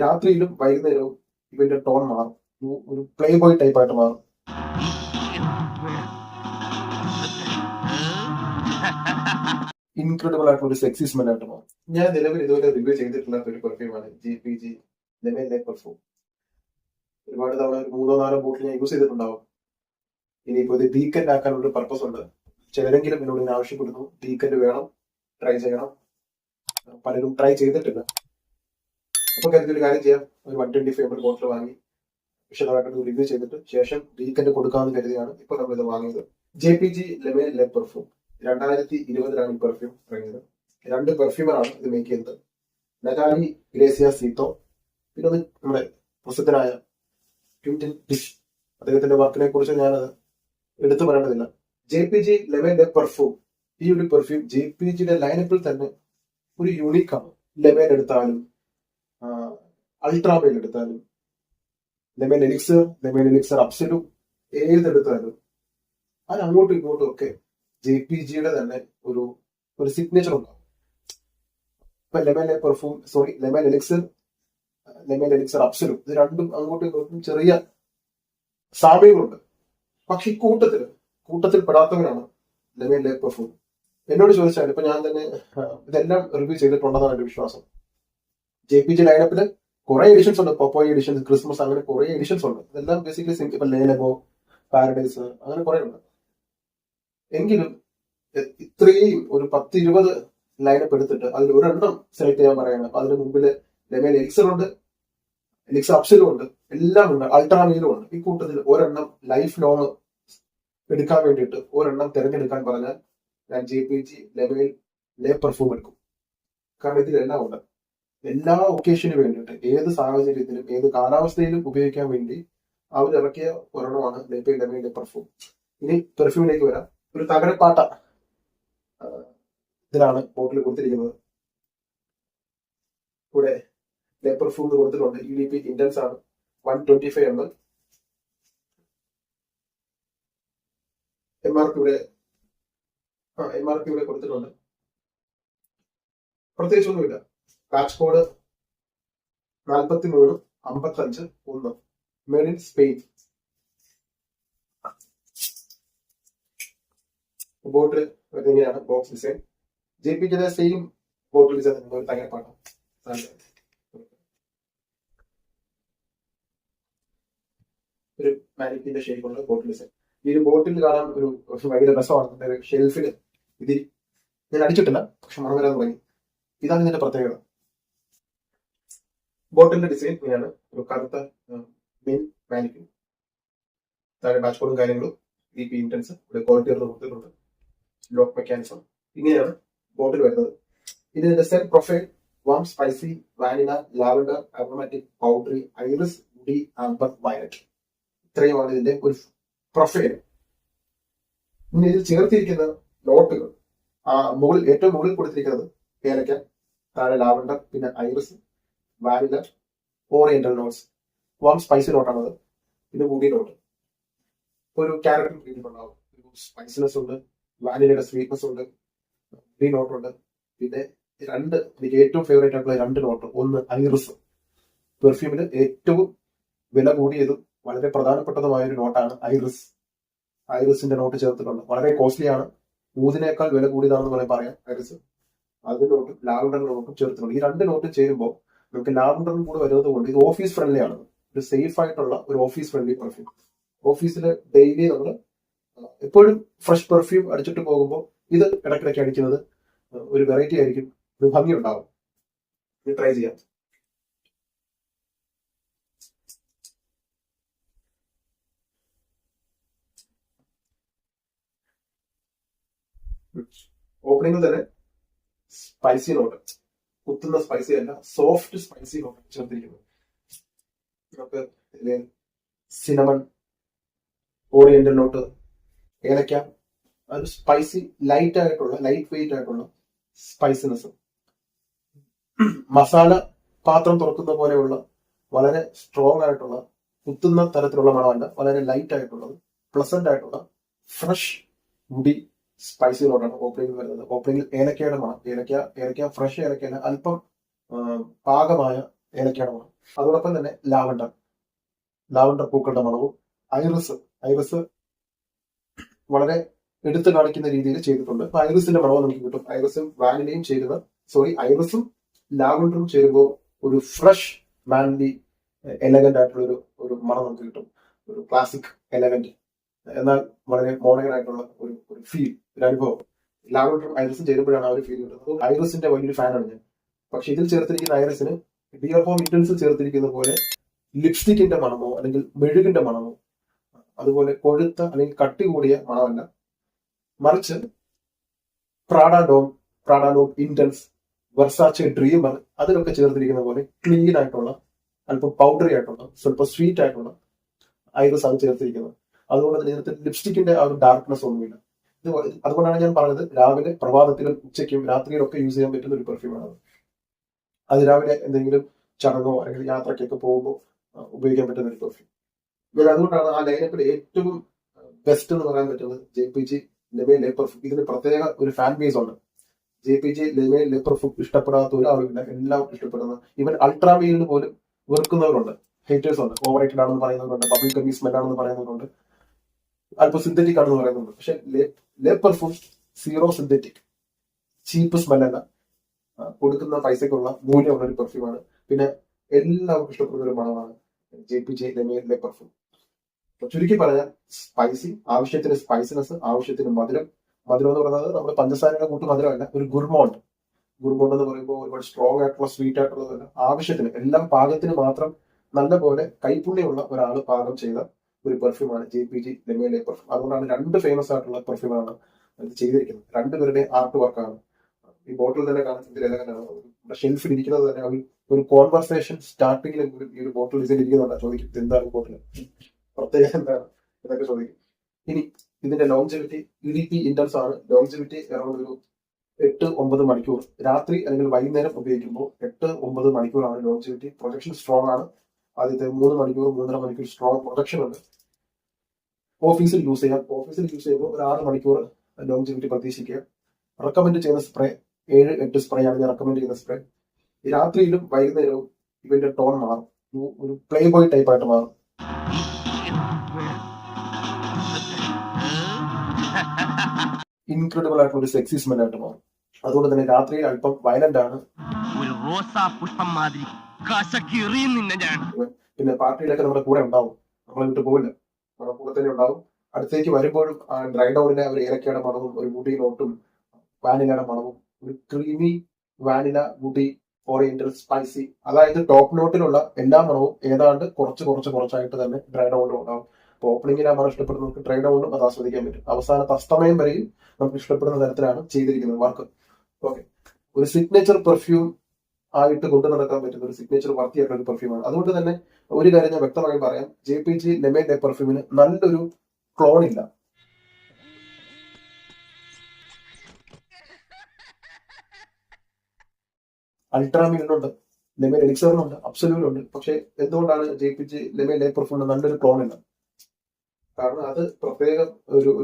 രാത്രിയിലും വൈകുന്നേരവും ഇവന്റെ ടോൺ മാറും. ഒരു പ്ലേ ബോയ് ടൈപ്പ് ആയിട്ട് മാറും. ഇൻക്രെഡിബിൾ ആയിട്ടുള്ള ഒരു സെക്സി സ്മെൽ ആയിട്ട് മാറും. ഞാൻ നിലവിൽ ഇതുവരെ റിവ്യൂ ചെയ്തിട്ടില്ലാത്ത ഒരു പെർഫ്യൂമാണ് JPG ലെമൻ ലെ പെർഫ്യൂം. ഒരുപാട് തവണ ഒരു 3-4 ബോട്ടിൽ ഞാൻ യൂസ് ചെയ്തിട്ടുണ്ടാവും. ഇനിയിപ്പോ ഇത് ഡീക്കന്റ് ആക്കാനുള്ള പർപ്പസ് ഉണ്ട്. ചിലരെങ്കിലും എന്നോട് ഇങ്ങനെ ആവശ്യപ്പെടുന്നു, ഡീക്കന്റ് വേണം, ട്രൈ ചെയ്യണം. പലരും ട്രൈ ചെയ്തിട്ടില്ല. അപ്പൊ കരുതി ഒരു കാര്യം ചെയ്യാം, ഒരു 125 ml ബോട്ടിൽ വാങ്ങി വിശദമായിട്ട് റിവ്യൂ ചെയ്തിട്ട് ശേഷം ഡീക്കന്റ് കൊടുക്കാമെന്ന് കരുതിയാണ് ഇപ്പൊ നമ്മൾ ഇത് വാങ്ങിയത്. JPG ലെമൻ ലെ പെർഫ്യൂം 2020 ഈ പെർഫ്യൂം ഇറങ്ങിയത്. 2 പെർഫ്യൂമറാണ് ഇത് മേക്ക് ചെയ്യുന്നത്. നഗാലി ഗ്രേസിയ സീത്തോ, പിന്നെ ഒന്ന് നമ്മുടെ പ്രസിദ്ധനായ ക്വിന്റൻ ഡിഷ്. അദ്ദേഹത്തിന്റെ വർക്കിനെ കുറിച്ച് ഞാൻ എടുത്തു പറയേണ്ടതില്ല. JPG ലെമൻ ലെ പെർഫ്യൂം, ഈ ഒരു പെർഫ്യൂം JPGയുടെ ലൈനപ്പിൽ തന്നെ ഒരു യൂണിക്കാണ്. ലെമൻ എടുത്താലും അൾട്രാമെയിൽ എടുത്താലും ലെമൻ എലിക്സർ അബ്സലു ഏതെടുത്താലും അത് അങ്ങോട്ടും ഇങ്ങോട്ടും ഒക്കെ JPGയുടെ തന്നെ ഒരു സിഗ്നേച്ചർ ഉണ്ടാവും. ഇപ്പൊ ലെമൻ പെർഫ്യൂം ലെമൻ എലിക്സർ അബ്സലു ഇത് രണ്ടും അങ്ങോട്ടും ഇങ്ങോട്ടും ചെറിയ സാമ്യങ്ങളുണ്ട്. പക്ഷെ ഈ കൂട്ടത്തിൽ പെടാത്തവരാണ് ലെമൻ പെർഫ്യൂം. എന്നോട് ചോദിച്ചാൽ ഇപ്പൊ ഞാൻ തന്നെ ഇതെല്ലാം റിവ്യൂ ചെയ്തിട്ടുണ്ടെന്നാണ് എന്റെ വിശ്വാസം. JPG ലൈനപ്പില് കുറെ എഡിഷൻസ് ഉണ്ട്. പോപ്പോയി എഡിഷൻസ്, ക്രിസ്മസ്, അങ്ങനെ കുറെ എഡിഷൻസ് ഉണ്ട്. ഇതെല്ലാം ബേസിക്കലി ഇപ്പൊ ലേലബോ, പാരഡൈസ്, അങ്ങനെ കുറെ ഉണ്ട്. എങ്കിലും ഇത്രയും ഒരു 10-20 ലൈനപ്പ് എടുത്തിട്ട് അതിൽ ഒരെണ്ണം സെലക്ട് ചെയ്യാൻ പറയണം. അപ്പൊ അതിന് മുമ്പില് ലെമൻ എലിക്സർ ഉണ്ട്, എലിക്സർ അബ്സലും ഉണ്ട്, എല്ലാം ഉണ്ട്, അൾട്രാമീലും ഉണ്ട്. ഈ കൂട്ടത്തിൽ ഒരെണ്ണം ലൈഫ് ലോങ് എടുക്കാൻ വേണ്ടിയിട്ട് ഒരെണ്ണം തിരഞ്ഞെടുക്കാൻ പറഞ്ഞാൽ ഞാൻ JPG ലെമൻ ലെ പെർഫ്യൂം എടുക്കും. കാരണം ഇതിലെല്ലാം ഉണ്ട്. എല്ലാ ഒക്കേഷന് വേണ്ടിയിട്ട്, ഏത് സാഹചര്യത്തിലും ഏത് കാലാവസ്ഥയിലും ഉപയോഗിക്കാൻ വേണ്ടി അവരിറക്കിയ ഒരെണ്ണമാണ് ലെമൻ ലെ പെർഫ്യൂം. ഇനി പെർഫ്യൂമിലേക്ക് വരാം. ഒരു തകരപ്പാട്ട ഇതിലാണ് ബോട്ടിൽ കൊടുത്തിരിക്കുന്നത്. ഇവിടെ ലെ പെർഫ്യൂം കൊടുത്തിട്ടുണ്ട്. EDP ഇന്റൻസ് ആണ്, 125 ml. MRP ഇവിടെ കൊടുത്തിട്ടുണ്ട്. പ്രത്യേകിച്ചൊന്നുമില്ല. Batch code 4355 made in Spain. Bottle ഇങ്ങനെയാണ് ബോക്സ് ഡിസൈൻ. JPGയുടെ സെയിം ബോട്ടിൽ ഡിസൈൻ ഒരു തകരപ്പാട്ടം. ഒരു മാനിക്കിന്റെ ഷേപ്പുള്ള ബോട്ടിൽ ഡിസൈൻ. ഈ ഒരു ബോട്ടിൽ കാണാൻ ഒരു ഭയങ്കര രസമാണ്. ഷെൽഫിൽ ഇതിൽ ഞാൻ അടിച്ചിട്ടില്ല, പക്ഷെ മണം വരാൻ തുടങ്ങി. ഇതാണ് ഇതിന്റെ പ്രത്യേകത. ബോട്ടിലിന്റെ ഡിസൈൻ ഇങ്ങനെയാണ്. ഒരു കറുത്ത മെയിൻ മാനിക്കിൻ, താഴെ ബാച്ച് കോഡും കാര്യങ്ങളും, EDP ഇന്റൻസ്, ഇവിടെ ക്വാളിറ്റി കൊടുത്തിട്ടുണ്ട്, ലോക്ക് മെക്കാനിസം. ഇങ്ങനെയാണ് ബോട്ടിൽ വരുന്നത്. ഇനി ഇതിന്റെ cell profile: warm, spicy, vanilla, lavender, aromatic, powdery, iris, woody, amber, violet. ഇത്രയുമാണ് ഇതിന്റെ ഒരു പ്രൊഫൈൽ. ഇനി ഇതിൽ ചേർത്തിരിക്കുന്ന നോട്ടുകൾ, ഏറ്റവും മുകളിൽ കൊടുത്തിരിക്കുന്നത് ഏലക്ക, താഴെ ലാവൻഡർ, പിന്നെ iris, vanilla, oriental notes. Warm spicy നോട്ടാണത്, പിന്നെ വുഡി നോട്ട്. ഒരു ക്യാരക്ടർ ഉണ്ടാവും. ഒരു സ്പൈസിനെസ് ഉണ്ട്, വാനിലയുടെ സ്വീറ്റ്നെസ് ഉണ്ട്, വുഡി നോട്ടുണ്ട്. പിന്നെ എനിക്ക് ഏറ്റവും ഫേവറേറ്റ് ആയിട്ടുള്ള 2 നോട്ട്. ഒന്ന് ഐറിസ്. പെർഫ്യൂമിൽ ഏറ്റവും വില കൂടിയതും വളരെ പ്രധാനപ്പെട്ടതുമായ ഒരു നോട്ടാണ് ഐറിസ്. ഐറിസിന്റെ നോട്ട് ചേർത്തിട്ടുണ്ട്. വളരെ കോസ്റ്റ്ലി ആണ്, ഊതിനേക്കാൾ വില കൂടിയതാണെന്ന് വേണമെങ്കിൽ പറയാം ഐറിസ്. അതിന്റെ നോട്ടും ലാവൻഡറിന്റെ നോട്ടും ചേർത്തിട്ടുണ്ട്. ഈ 2 നോട്ടും ചേരുമ്പോൾ നമുക്ക് ലാവൻഡറും കൂടെ വരുന്നത് കൊണ്ട് ഇത് ഓഫീസ് ഫ്രണ്ട്ലി ആണ്. ഒരു സേഫ് ആയിട്ടുള്ള ഒരു ഓഫീസ് ഫ്രണ്ട്ലി പെർഫ്യൂം. ഓഫീസിൽ ഡെയിലി നമ്മൾ എപ്പോഴും ഫ്രഷ് പെർഫ്യൂം അടിച്ചിട്ട് പോകുമ്പോൾ ഇത് ഇടയ്ക്കിടയ്ക്ക് അടിക്കുന്നത് ഒരു വെറൈറ്റി ആയിരിക്കും, ഒരു ഭംഗി ഉണ്ടാവും. ഇത് ട്രൈ ചെയ്യാം. ഓപ്പണിംഗിൽ തന്നെ സ്പൈസി നോട്ട്, കുത്തുന്ന സ്പൈസി അല്ല, സോഫ്റ്റ് സ്പൈസി നോട്ട് ചേർത്തിരിക്കുന്നത്. നമുക്ക് സിനമൺ, ഓറിയന്റൽ നോട്ട്, ഏലക്ക, ഒരു സ്പൈസി ലൈറ്റ് വെയിറ്റ് ആയിട്ടുള്ള സ്പൈസിനെസ്. മസാല പാത്രം തുറക്കുന്ന പോലെയുള്ള വളരെ സ്ട്രോങ് ആയിട്ടുള്ള കുത്തുന്ന തരത്തിലുള്ള മണമല്ല, വളരെ ലൈറ്റ് ആയിട്ടുള്ളത്, പ്ലസന്റ് ആയിട്ടുള്ള ഫ്രഷ് വുഡി സ്പൈസി നോട്ടാണ് ഓപ്പണിംഗിൽ വരുന്നത്. ഓപ്പണിംഗിൽ ഏലക്കയുടെ മണം, ഏലക്ക ഫ്രഷ് ഏലക്കയല്ല, അല്പം പാകമായ ഏലക്കയുടെ മണം. അതോടൊപ്പം തന്നെ ലാവണ്ടർ പൂക്കളുടെ മണവും. ഐറിസ് വളരെ എടുത്തു കാണിക്കുന്ന രീതിയിൽ ചെയ്തിട്ടുണ്ട്. അപ്പൊ ഐറിസിന്റെ മണവും നമുക്ക് കിട്ടും. ഐറിസും വാനിലയും ചേരുന്ന ഐറിസും ലാവണ്ടറും ചേരുമ്പോൾ ഒരു ഫ്രഷ് മാൻലി എലഗന്റ് ആയിട്ടുള്ള ഒരു മണം നമുക്ക് കിട്ടും. ഒരു ക്ലാസിക് എലഗന്റ്, എന്നാൽ വളരെ മോഡേൺ ആയിട്ടുള്ള ഒരു ഫീൽ, ഒരു അനുഭവം. ലാവണ്ടറും ഐറിസും ചേരുമ്പോഴാണ് ആ ഒരു ഫീൽ കിട്ടുന്നത്. ഐറിസിന്റെ വലിയൊരു ഫാനാണ് ഞാൻ. പക്ഷെ ഇതിൽ ചേർത്തിരിക്കുന്ന ഐറിസിന് ഡിയർ ഹോം ഇന്റൻസിൽ ചേർത്തിരിക്കുന്ന പോലെ ലിപ്സ്റ്റിക്കിന്റെ മണമോ അല്ലെങ്കിൽ മെഴുകിന്റെ മണമോ അതുപോലെ കൊഴുത്ത അല്ലെങ്കിൽ കട്ടി കൂടിയ മണമല്ല, മറിച്ച് പ്രാഡാഡോം ഇന്റൻസ്, വെർസാച്ചെ ഡ്രീമർ അതിലൊക്കെ ചേർത്തിരിക്കുന്ന പോലെ ക്ലീൻ ആയിട്ടുള്ള, അല്പം പൗഡറി ആയിട്ടുള്ള, സ്വല്പം സ്വീറ്റ് ആയിട്ടുള്ള ഐറിസ് ആണ് ചേർത്തിരിക്കുന്നത്. അതുകൊണ്ട് തന്നെ ഇതിനകത്ത് ലിപ്സ്റ്റിക്കിന്റെ ആ ഒരു ഡാർക്ക്നെസ് ഒന്നുമില്ല. അതുകൊണ്ടാണ് ഞാൻ പറഞ്ഞത് രാവിലെ, പ്രഭാതത്തിലും, ഉച്ചയ്ക്കും, രാത്രിയിലൊക്കെ യൂസ് ചെയ്യാൻ പറ്റുന്ന ഒരു പെർഫ്യൂമാണ് അത്. രാവിലെ എന്തെങ്കിലും ചടങ്ങോ അല്ലെങ്കിൽ യാത്രയ്ക്കൊക്കെ പോകുമ്പോൾ ഉപയോഗിക്കാൻ പറ്റുന്ന ഒരു പെർഫ്യൂം. അതുകൊണ്ടാണ് ആ ലൈനപ്പിൽ ഏറ്റവും ബെസ്റ്റ് എന്ന് പറയാൻ പറ്റുന്നത് JPG Le Male Le Parfum. ഇതിന് പ്രത്യേക ഒരു ഫാൻ ബേസ് ഉണ്ട്. JPG Le Male Le Parfum ഇഷ്ടപ്പെടാത്ത ഒരാളില്ല, എല്ലാവർക്കും ഇഷ്ടപ്പെടുന്ന. ഈവൻ അൾട്രാമെയിലിന് പോലും വെറുക്കുന്നവരുണ്ട്, ഹേറ്റേഴ്സ് ഉണ്ട്. ഓവർ റേറ്റഡ് ആണെന്ന് പറയുന്നവരുണ്ട്, ബബിൾ ഗമ്മി സ്മെൽ ആണെന്ന് പറയുന്നവരുണ്ട്, അല്പം സിന്തറ്റിക് ആണെന്ന് പറയുന്നുണ്ട്. പക്ഷെ Le Parfum സീറോ സിന്തറ്റിക്, ചീപ്പ് സ്മെല്ലല്ല, കൊടുക്കുന്ന പൈസക്കുള്ള മൂല്യമുള്ള ഒരു പെർഫ്യൂമാണ്. പിന്നെ എല്ലാവർക്കും ഇഷ്ടപ്പെടുന്ന ഒരു മണമാണ് JPG Le Male Le Parfum. ചുരുക്കി പറഞ്ഞാൽ സ്പൈസി, ആവശ്യത്തിന് സ്പൈസിനെസ്, ആവശ്യത്തിന് മധുരം എന്ന് പറയുന്നത് നമ്മുടെ പഞ്ചസാരയുടെ കൂട്ട് മധുരമല്ല, ഒരു ഗുർമോണ്ട് എന്ന് പറയുമ്പോൾ ഒരുപാട് സ്ട്രോങ് ആയിട്ടുള്ള സ്വീറ്റ് ആയിട്ടുള്ളതല്ല, ആവശ്യത്തിന് എല്ലാം പാകത്തിന് മാത്രം നല്ലപോലെ കൈപ്പുണ്യമുള്ള ഒരാൾ പാകം ചെയ്ത ഒരു പെർഫ്യൂമാണ് JPG Le Male Le Parfum. അതുകൊണ്ടാണ് രണ്ട് ഫേമസ് ആയിട്ടുള്ള പെർഫ്യൂമാണ് ഇത് ചെയ്തിരിക്കുന്നത്. രണ്ടുപേരുടെ ആർട്ട് വർക്കാണ്. ഈ ബോട്ടിൽ തന്നെ കാണുന്ന ഷെൽഫിൽ ഇരിക്കുന്നത് തന്നെ ഒരു കോൺവെർസേഷൻ സ്റ്റാർട്ടിങ്ങിൽ ഈ ഒരു ബോട്ടിൽ ഡിസൈൻ ഇരിക്കുന്നുണ്ട്. ചോദിക്കും എന്താണ് ബോട്ടിൽ, പ്രത്യേകം എന്താണ് എന്നൊക്കെ ചോദിക്കും. ഇനി ഇതിന്റെ ലോങ്ജിവിറ്റി, EDP ഇന്റൻസ് ആണ്. ലോങ്ജിവിറ്റി അറൗണ്ട് ഒരു 8-9 മണിക്കൂർ, രാത്രി അല്ലെങ്കിൽ വൈകുന്നേരം ഉപയോഗിക്കുമ്പോൾ 8-9 മണിക്കൂറാണ് ലോങ്ജിവിറ്റി. പ്രൊജക്ഷൻ സ്ട്രോങ് ആണ്. ആദ്യത്തെ 3 മണിക്കൂർ 3.5 മണിക്കൂർ സ്ട്രോങ് പ്രൊജക്ഷൻ ഉണ്ട്. ഓഫീസിൽ യൂസ് ചെയ്യുമ്പോൾ ഒരു 6 മണിക്കൂർ ലോങ്ജിവിറ്റി പ്രതീക്ഷിക്കുക. റെക്കമെൻഡ് ചെയ്യുന്ന സ്പ്രേ 7-8 സ്പ്രേ ആണ് ഞാൻ റെക്കമെൻഡ് ചെയ്യുന്ന സ്പ്രേ. രാത്രിയിലും വൈകുന്നേരവും ഇവന്റെ ടോൺ മാറും, ഒരു പ്ലേ ബോയ് ടൈപ്പ് ആയിട്ട് മാറും. ഇൻക്രെഡിബിൾ ആയിട്ടുള്ള ഒരു സെക്സി സ്മെൽ ആയിട്ട് മാറും. അതുകൊണ്ട് തന്നെ രാത്രിയിൽ അല്പം വയലന്റ് ആണ്. പിന്നെ പാർട്ടിയിലൊക്കെ നമ്മുടെ കൂടെ ഉണ്ടാവും, നമ്മളെ വിട്ട് പോവില്ല, നമ്മുടെ കൂടെ തന്നെ ഉണ്ടാവും. അടുത്തേക്ക് വരുമ്പോഴും ഡ്രൈ ഡൗണിലെ ഒരു ഏലക്കയുടെ മണവും ഒരു വുഡി നോട്ടും വാനിലയുടെ മണവും, ഒരു creamy vanilla woody oriental spicy, അതായത് ടോപ്പ് നോട്ടിലുള്ള എല്ലാ മണവും ഏതാണ്ട് കുറച്ചായിട്ട് തന്നെ ഡ്രൈ ഡൗണിലും ഉണ്ടാവും. അപ്പോൾ ഓപ്പണിംഗിൽ ആ മണം ഇഷ്ടപ്പെടുന്നവർക്ക് ഡ്രൈ ഡൗണിലും അത് ആസ്വദിക്കാൻ പറ്റും. അവസാനത്തെ അസ്തമയം വരെയും നമുക്ക് ഇഷ്ടപ്പെടുന്ന തരത്തിലാണ് ചെയ്തിരിക്കുന്നത് വർക്ക്. ഓക്കെ, ഒരു സിഗ്നേച്ചർ പെർഫ്യൂം ആയിട്ട് കൊണ്ടു നടക്കാൻ പറ്റുന്ന ഒരു സിഗ്നേച്ചർ വർത്തിയായിട്ടുള്ള ഒരു പെർഫ്യൂമാണ്. അതുകൊണ്ട് തന്നെ ഒരു കാര്യം ഞാൻ വ്യക്തമായി പറയാം, JPG Le Male Le Parfumന് നല്ലൊരു ക്ലോൺ ഇല്ല. അൾട്രാമീലിനുണ്ട്, Le Male എലിക്സറിനുണ്ട്, അബ്സല്യൂലുണ്ട്. പക്ഷെ എന്തുകൊണ്ടാണ് JPG Le Male Le Parfumന് നല്ലൊരു ക്ലോൺ ഇല്ല? കാരണം അത് പ്രത്യേകം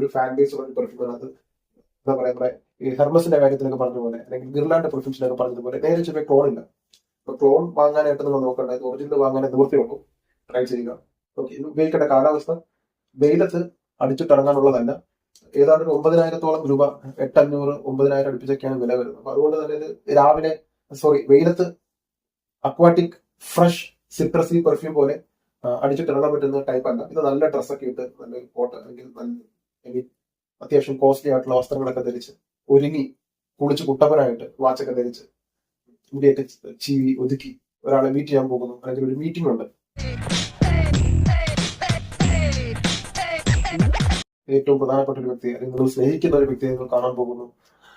ഒരു ഫാൻ ബേസ് ഉള്ള ഒരു പെർഫ്യൂമാണ്. അത് എന്താ പറയാ, ഈ ഹെർമസിന്റെ കാര്യത്തിലൊക്കെ പറഞ്ഞ പോലെ അല്ലെങ്കിൽ ഗിർലാൻഡ് പെർഫ്യൂംസിനൊക്കെ പറഞ്ഞതുപോലെ നേരെ ചെറിയ ക്ലോൺ ഇല്ല. അപ്പൊ ക്ലോൺ വാങ്ങാനായിട്ട് നിങ്ങൾ നോക്കേണ്ടത് ഒറിജിനൽ വാങ്ങാനേ നിവൃത്തിയുള്ളൂ. ട്രൈ ചെയ്യുക. ഓക്കെ, ഇത് ഉപയോഗിക്കേണ്ട കാലാവസ്ഥ വെയിലത്ത് അടിച്ചിട്ടിറങ്ങാനുള്ളതല്ല. ഏതാണ്ട് 9,000-ഓളം രൂപ, 8,500-9,000 അടുപ്പിച്ചൊക്കെയാണ് വില വരുന്നത്. അപ്പൊ അതുകൊണ്ട് തന്നെ ഇത് വെയിലത്ത് അക്വാറ്റിക് ഫ്രഷ് സിട്രസി പെർഫ്യൂം പോലെ അടിച്ചിട്ടിറങ്ങാൻ പറ്റുന്ന ടൈപ്പ് അല്ല. ഇത് നല്ല ഡ്രസ്സൊക്കെ ഇട്ട്, നല്ല കോട്ട് അല്ലെങ്കിൽ നല്ല അത്യാവശ്യം കോസ്റ്റ്ലി ആയിട്ടുള്ള വസ്ത്രങ്ങളൊക്കെ ധരിച്ച് ഒരുങ്ങി കുളിച്ച് കുട്ടപ്പനായിട്ട് വാച്ചൊക്കെ ധരിച്ച് മുടിയൊക്കെ ചീവി ഒതുക്കി ഒരാളെ മീറ്റ് ചെയ്യാൻ പോകുന്നു, അല്ലെങ്കിൽ ഒരു മീറ്റിംഗ് ഉണ്ട്, ഏറ്റവും പ്രധാനപ്പെട്ട ഒരു വ്യക്തി അല്ലെങ്കിൽ നിങ്ങൾ സ്നേഹിക്കുന്ന ഒരു വ്യക്തിയെ നിങ്ങൾ കാണാൻ പോകുന്നു,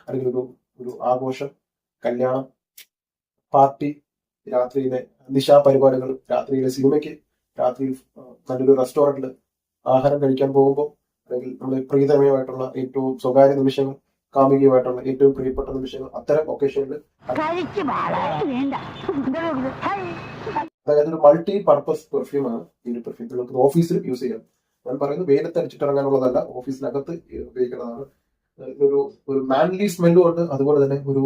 അല്ലെങ്കിൽ ഒരു ആഘോഷം, കല്യാണം, പാർട്ടി, രാത്രിയിലെ നിശാ പരിപാടികൾ, രാത്രിയിലെ സിനിമയ്ക്ക്, രാത്രിയിൽ നല്ലൊരു റെസ്റ്റോറന്റിൽ ആഹാരം കഴിക്കാൻ പോകുമ്പോൾ, അല്ലെങ്കിൽ നമ്മുടെ പ്രീതമയമായിട്ടുള്ള ഏറ്റവും സ്വകാര്യ നിമിഷങ്ങൾ, കാമുകിയുമായിട്ടുള്ള ഏറ്റവും പ്രിയപ്പെട്ട നിമിഷങ്ങൾ, അത്തരം ഒക്കേഷനിൽ, അതായത് ഒരു മൾട്ടി പർപ്പസ് പെർഫ്യൂമാണ് ഈ ഒരു പെർഫ്യൂം. നിങ്ങൾക്ക് ഓഫീസിൽ യൂസ് ചെയ്യാം. ഞാൻ പറയുന്നത് വെയിലത്ത് അടിച്ചിട്ടിറങ്ങാനുള്ളതല്ല, ഓഫീസിനകത്ത് ഉപയോഗിക്കുന്നതാണ്. ഒരു മാൻലി സ്മെല്ലും ഉണ്ട്, അതുപോലെ തന്നെ ഒരു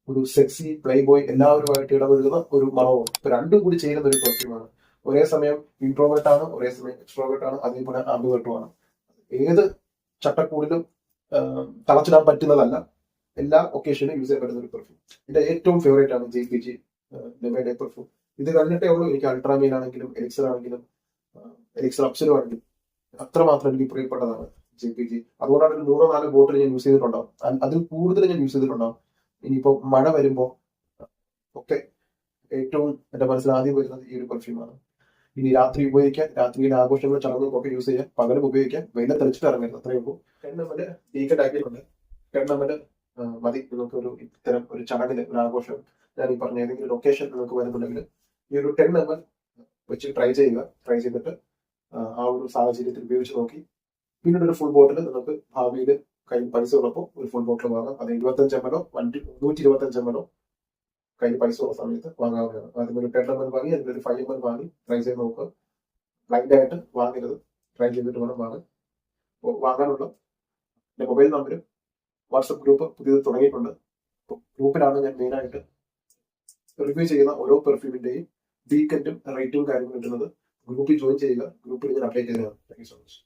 ഒരു സെക്സി പ്ലേ ബോയ് എല്ലാവരുമായിട്ട് ഇടപഴകുന്ന ഒരു മണവും. ഇപ്പൊ രണ്ടും കൂടി ചേരുന്ന ഒരു പെർഫ്യൂമാണ്. ഒരേ സമയം ഇൻട്രോവേർട്ട് ആണ്, ഒരേ സമയം എക്സ്ട്രോവേർട്ട് ആണ്, അതേപോലെ ആംബിവേർട്ടും ആണ്. ഏത് ചട്ടക്കൂടിലും തളച്ചിടാൻ പറ്റുന്നതല്ല, എല്ലാ ഒക്കേഷനും യൂസ് ചെയ്യാൻ പറ്റുന്ന ഒരു പെർഫ്യൂം. എന്റെ ഏറ്റവും ഫേവറേറ്റ് ആണ് JPG ലെമയുടെ പെർഫ്യൂം. ഇത് കഴിഞ്ഞിട്ടേ ഉള്ളൂ എനിക്ക് അൾട്രാമീൻ ആണെങ്കിലും എലിക്സർ ആണെങ്കിലും എലിക്സർ അപ്സലും ആണെങ്കിലും അത്രമാത്രം എനിക്ക് പ്രിയപ്പെട്ടതാണ് JPG. അതുകൊണ്ടാണ് ഒരു 3-4 ബോട്ടിൽ ഞാൻ യൂസ് ചെയ്തിട്ടുണ്ടാവും. അതിൽ കൂടുതൽ ഞാൻ യൂസ് ചെയ്തിട്ടുണ്ടാവും. ഇനിയിപ്പോ മഴ വരുമ്പോ ഒക്കെ ഏറ്റവും എന്റെ മനസ്സിൽ ആദ്യം വരുന്നത് ഈ ഒരു പെർഫ്യൂമാണ്. ഇനി രാത്രി ഉപയോഗിക്കാൻ, രാത്രിയിലെ ആഘോഷങ്ങൾ ചടങ്ങുകൾക്കൊക്കെ യൂസ് ചെയ്യാൻ, പകലും ഉപയോഗിക്കാൻ, വെയിലെ തെളിച്ചിട്ട് ഇറങ്ങരുത്, അത്രയേ ഉള്ളൂ. 10 ml ഡീക്കൻ്റ് ആക്കിയിട്ടുണ്ട്. 10 ml മതി നിങ്ങൾക്ക് ഒരു ഇത്തരം ഒരു ചടങ്ങിന്, ഒരു ആഘോഷം, ഞാൻ ഈ പറഞ്ഞ ഏതെങ്കിലും ഒരു ഒക്കേഷൻ നിങ്ങൾക്ക് വരുന്നുണ്ടെങ്കിൽ ഈ ഒരു 10 ml വെച്ച് ട്രൈ ചെയ്യുക. ട്രൈ ചെയ്തിട്ട് ആ ഒരു സാഹചര്യത്തിൽ ഉപയോഗിച്ച് നോക്കി പിന്നീട് ഒരു ഫുൾ ബോട്ടിൽ നിങ്ങൾക്ക് ഭാവിയിൽ കയ്യിൽ പൈസ ഉള്ളപ്പോൾ ഒരു ഫുൾ ബോട്ടിൽ വാങ്ങാം. അത് 25 ml 125 ml കയ്യിൽ പൈസ ഉള്ള സമയത്ത് വാങ്ങാവുന്നതാണ്. ആദ്യം ഒരു 10 ml വാങ്ങി അതിലൊരു 5 ml വാങ്ങി ട്രൈ ചെയ്ത് നോക്കുക. ബ്ലൈൻഡ് ആയിട്ട് വാങ്ങരുത്, ട്രൈ ചെയ്തിട്ട് വേണം വാങ്ങാൻ. അപ്പോൾ വാങ്ങാനുള്ള എൻ്റെ മൊബൈൽ നമ്പരും വാട്സപ്പ് ഗ്രൂപ്പ് പുതിയത് തുടങ്ങിയിട്ടുണ്ട്. അപ്പോൾ ഗ്രൂപ്പിലാണ് ഞാൻ മെയിനായിട്ട് റിവ്യൂ ചെയ്യുന്ന ഓരോ പെർഫ്യൂമിന്റെയും ഡീക്കൻറ്റും റേറ്റും കാര്യങ്ങളും കിട്ടുന്നത്. ഗ്രൂപ്പിൽ ജോയിൻ ചെയ്യുക. ഗ്രൂപ്പിൽ ഞാൻ അപ്ഡേറ്റ് ചെയ്തതാണ്. Thank you so much.